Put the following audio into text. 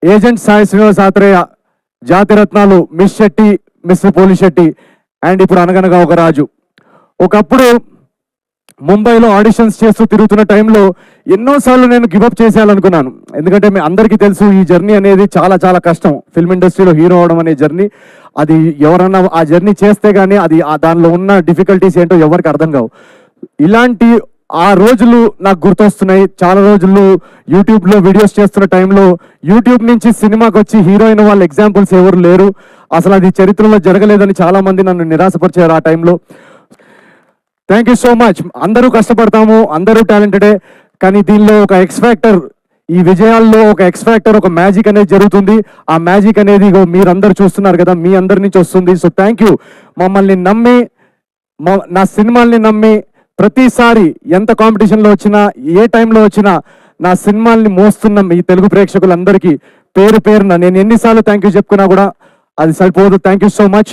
Agent Sai Srinivasa Athreya, Jathiratnalu Miss Shetty, Mister Polishetty, and ఇప్పుడు అనగనగా ఒక రాజు. ఒకప్పుడు ముంబైలో ఆడిషన్స్ చేస్తూ తిరుగుతున్న టైంలో ఎన్నోసార్లు నేను గివప్ చేసేయాలనుకున్నాను. ఎందుకంటే మీ అందరికీ తెలుసు ఈ జర్నీ అనేది చాలా చాలా కష్టం. ఫిల్మ్ ఇండస్ట్రీలో హీరో అవడం అనే జర్నీ, అది ఎవరన్నా ఆ జర్నీ చేస్తే కానీ అది దానిలో ఉన్న డిఫికల్టీస్ ఏంటో ఎవరికి అర్థం కావు. ఇలాంటి ఆ రోజులు నాకు గుర్తొస్తున్నాయి. చాలా రోజులు యూట్యూబ్లో వీడియోస్ చేస్తున్న టైంలో యూట్యూబ్ నుంచి సినిమాకి వచ్చి హీరోయిన్ వాళ్ళ ఎగ్జాంపుల్స్ ఎవరు లేరు. అసలు అది చరిత్రలో జరగలేదని చాలామంది నన్ను నిరాశపరిచారు ఆ టైంలో. Thank you so much. అందరూ కష్టపడతాము, అందరూ టాలెంటెడే, కానీ దీనిలో ఒక ఎక్స్ ఫ్యాక్టర్, ఈ విజయాల్లో ఒక ఎక్స్ ఫ్యాక్టర్, ఒక మ్యాజిక్ అనేది జరుగుతుంది. ఆ మ్యాజిక్ అనేది మీరందరూ చూస్తున్నారు కదా, మీ అందరి నుంచి వస్తుంది. So thank you. మమ్మల్ని నమ్మి, నా సినిమాల్ని నమ్మి ప్రతిసారి ఎంత కాంపిటీషన్లో వచ్చినా, ఏ టైంలో వచ్చినా నా సినిమాల్ని మోస్తున్న ఈ తెలుగు ప్రేక్షకులందరికీ పేరు పేరున నేను ఎన్నిసార్లు థ్యాంక్ యూ చెప్పుకున్నా కూడా అది సరిపోదు. Thank you so much.